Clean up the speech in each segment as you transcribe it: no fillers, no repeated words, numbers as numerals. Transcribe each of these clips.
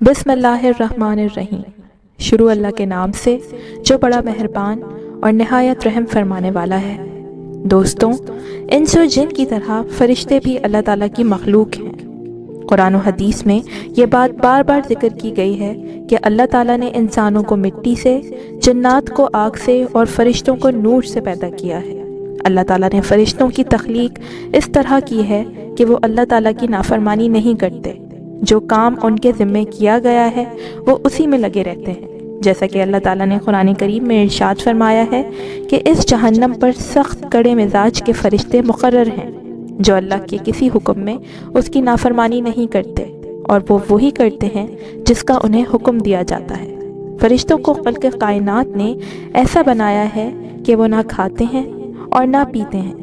بسم اللہ الرحمن الرحیم۔ شروع اللہ کے نام سے جو بڑا مہربان اور نہایت رحم فرمانے والا ہے۔ دوستوں، انس و جن کی طرح فرشتے بھی اللہ تعالیٰ کی مخلوق ہیں۔ قرآن و حدیث میں یہ بات بار بار ذکر کی گئی ہے کہ اللہ تعالیٰ نے انسانوں کو مٹی سے، جنات کو آگ سے اور فرشتوں کو نور سے پیدا کیا ہے۔ اللہ تعالیٰ نے فرشتوں کی تخلیق اس طرح کی ہے کہ وہ اللہ تعالیٰ کی نافرمانی نہیں کرتے۔ جو کام ان کے ذمے کیا گیا ہے وہ اسی میں لگے رہتے ہیں، جیسا کہ اللہ تعالیٰ نے قرآن کریم میں ارشاد فرمایا ہے کہ اس جہنم پر سخت کڑے مزاج کے فرشتے مقرر ہیں جو اللہ کے کسی حکم میں اس کی نافرمانی نہیں کرتے، اور وہ وہی کرتے ہیں جس کا انہیں حکم دیا جاتا ہے۔ فرشتوں کو خلق کائنات نے ایسا بنایا ہے کہ وہ نہ کھاتے ہیں اور نہ پیتے ہیں۔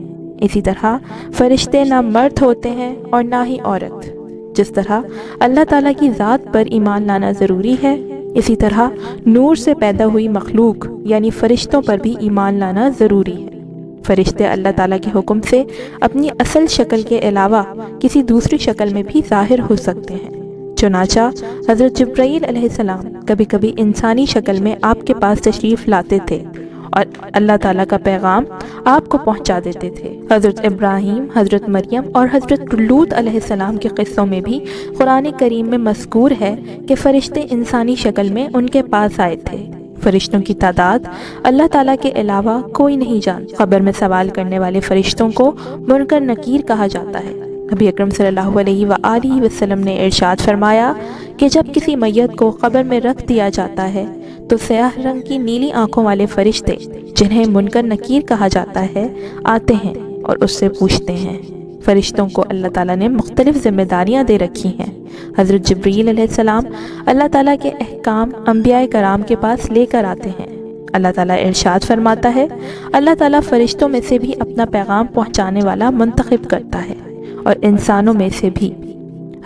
اسی طرح فرشتے نہ مرد ہوتے ہیں اور نہ ہی عورت۔ جس طرح اللہ تعالیٰ کی ذات پر ایمان لانا ضروری ہے، اسی طرح نور سے پیدا ہوئی مخلوق یعنی فرشتوں پر بھی ایمان لانا ضروری ہے۔ فرشتے اللہ تعالیٰ کے حکم سے اپنی اصل شکل کے علاوہ کسی دوسری شکل میں بھی ظاہر ہو سکتے ہیں۔ چنانچہ حضرت جبرائیل علیہ السلام کبھی کبھی انسانی شکل میں آپ کے پاس تشریف لاتے تھے اور اللہ تعالیٰ کا پیغام آپ کو پہنچا دیتے تھے۔ حضرت ابراہیم، حضرت مریم اور حضرت لوط علیہ السلام کے قصوں میں بھی قرآن کریم میں مذکور ہے کہ فرشتے انسانی شکل میں ان کے پاس آئے تھے۔ فرشتوں کی تعداد اللہ تعالیٰ کے علاوہ کوئی نہیں جانتا۔ قبر میں سوال کرنے والے فرشتوں کو منکر نکیر کہا جاتا ہے۔ نبی اکرم صلی اللہ علیہ وآلہ وسلم نے ارشاد فرمایا کہ جب کسی میت کو قبر میں رکھ دیا جاتا ہے تو سیاہ رنگ کی نیلی آنکھوں والے فرشتے جنہیں منکر نکیر کہا جاتا ہے آتے ہیں اور اس سے پوچھتے ہیں۔ فرشتوں کو اللہ تعالیٰ نے مختلف ذمہ داریاں دے رکھی ہیں۔ حضرت جبرائیل علیہ السلام اللہ تعالیٰ کے احکام انبیاء کرام کے پاس لے کر آتے ہیں۔ اللہ تعالیٰ ارشاد فرماتا ہے، اللہ تعالیٰ فرشتوں میں سے بھی اپنا پیغام پہنچانے والا منتخب کرتا ہے اور انسانوں میں سے بھی۔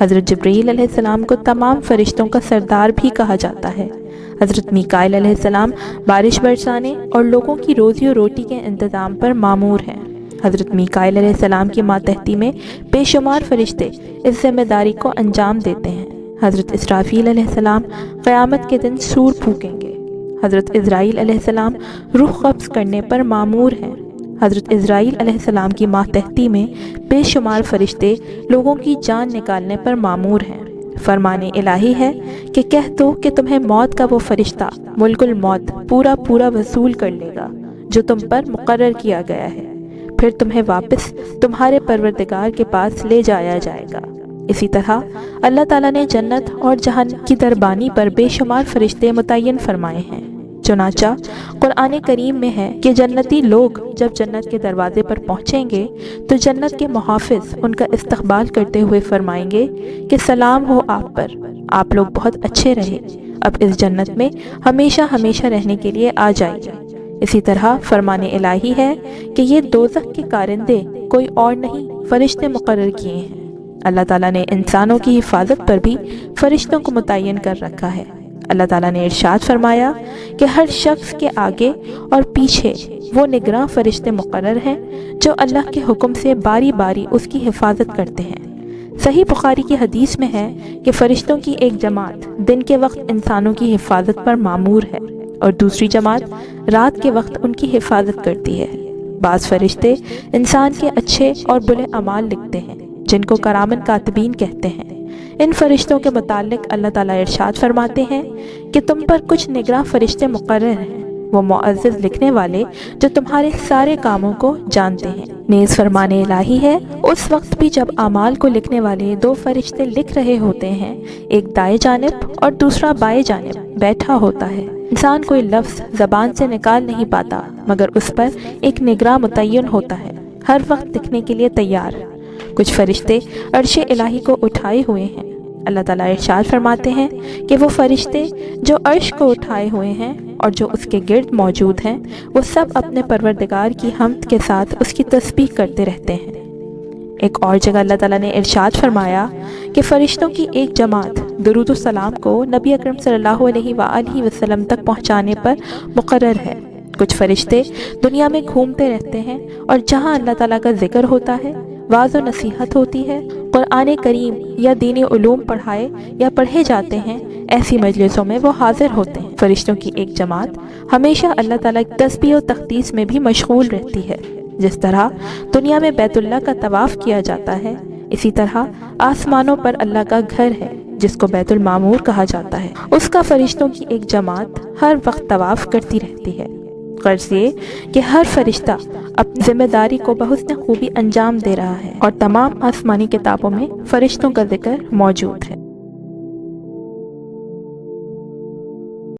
حضرت جبرائیل علیہ السلام کو تمام فرشتوں کا سردار بھی کہا جاتا ہے۔ حضرت میکائیل علیہ السلام بارش برسانے اور لوگوں کی روزی و روٹی کے انتظام پر مامور ہیں۔ حضرت میکائیل علیہ السلام کی ماتحتی میں بے شمار فرشتے اس ذمہ داری کو انجام دیتے ہیں۔ حضرت اسرافیل علیہ السلام قیامت کے دن سور پھونکیں گے۔ حضرت عزرائیل علیہ السلام روح قبض کرنے پر مامور ہیں۔ حضرت عزرائیل علیہ السلام کی ماتحتی میں بے شمار فرشتے لوگوں کی جان نکالنے پر مامور ہیں۔ فرمان الہی ہے کہ کہہ دو کہ تمہیں موت کا وہ فرشتہ ملک الموت پورا وصول کر لے گا جو تم پر مقرر کیا گیا ہے، پھر تمہیں واپس تمہارے پروردگار کے پاس لے جایا جائے گا۔ اسی طرح اللہ تعالیٰ نے جنت اور جہنم کی دربانی پر بے شمار فرشتے متعین فرمائے ہیں۔ چنانچہ قرآن کریم میں ہے کہ جنتی لوگ جب جنت کے دروازے پر پہنچیں گے تو جنت کے محافظ ان کا استقبال کرتے ہوئے فرمائیں گے کہ سلام ہو آپ پر، آپ لوگ بہت اچھے رہے، اب اس جنت میں ہمیشہ ہمیشہ رہنے کے لیے آ جائیے۔ اسی طرح فرمان الہی ہے کہ یہ دوزخ کے کارندے کوئی اور نہیں فرشتے مقرر کیے ہیں۔ اللہ تعالیٰ نے انسانوں کی حفاظت پر بھی فرشتوں کو متعین کر رکھا ہے۔ اللہ تعالیٰ نے ارشاد فرمایا کہ ہر شخص کے آگے اور پیچھے وہ نگراں فرشتے مقرر ہیں جو اللہ کے حکم سے باری باری اس کی حفاظت کرتے ہیں۔ صحیح بخاری کی حدیث میں ہے کہ فرشتوں کی ایک جماعت دن کے وقت انسانوں کی حفاظت پر مامور ہے اور دوسری جماعت رات کے وقت ان کی حفاظت کرتی ہے۔ بعض فرشتے انسان کے اچھے اور برے اعمال لکھتے ہیں جن کو کرامن کاتبین کہتے ہیں۔ ان فرشتوں کے متعلق اللہ تعالیٰ ارشاد فرماتے ہیں کہ تم پر کچھ نگراں فرشتے مقرر ہیں، وہ معزز لکھنے والے جو تمہارے سارے کاموں کو جانتے ہیں۔ نیز فرمان الہی ہے، اس وقت بھی جب اعمال کو لکھنے والے دو فرشتے لکھ رہے ہوتے ہیں، ایک دائیں جانب اور دوسرا بائیں جانب بیٹھا ہوتا ہے۔ انسان کوئی لفظ زبان سے نکال نہیں پاتا مگر اس پر ایک نگراں متعین ہوتا ہے، ہر وقت لکھنے کے لیے تیار۔ کچھ فرشتے عرش الہی کو اٹھائے ہوئے ہیں۔ اللہ تعالیٰ ارشاد فرماتے ہیں کہ وہ فرشتے جو عرش کو اٹھائے ہوئے ہیں اور جو اس کے گرد موجود ہیں وہ سب اپنے پروردگار کی حمد کے ساتھ اس کی تسبیح کرتے رہتے ہیں۔ ایک اور جگہ اللہ تعالیٰ نے ارشاد فرمایا کہ فرشتوں کی ایک جماعت درود و سلام کو نبی اکرم صلی اللہ علیہ وآلہ وسلم تک پہنچانے پر مقرر ہے۔ کچھ فرشتے دنیا میں گھومتے رہتے ہیں اور جہاں اللہ تعالیٰ کا ذکر ہوتا ہے، واعظ و نصیحت ہوتی ہے، قرآن کریم یا دینی علوم پڑھائے یا پڑھے جاتے ہیں، ایسی مجلسوں میں وہ حاضر ہوتے ہیں۔ فرشتوں کی ایک جماعت ہمیشہ اللہ تعالیٰ کی تسبیح و تقدیس میں بھی مشغول رہتی ہے۔ جس طرح دنیا میں بیت اللہ کا طواف کیا جاتا ہے، اسی طرح آسمانوں پر اللہ کا گھر ہے جس کو بیت المعمور کہا جاتا ہے، اس کا فرشتوں کی ایک جماعت ہر وقت طواف کرتی رہتی ہے۔ غرض یہ کہ ہر فرشتہ اپنی ذمہ داری کو بحسن خوبی انجام دے رہا ہے، اور تمام آسمانی کتابوں میں فرشتوں کا ذکر موجود ہے۔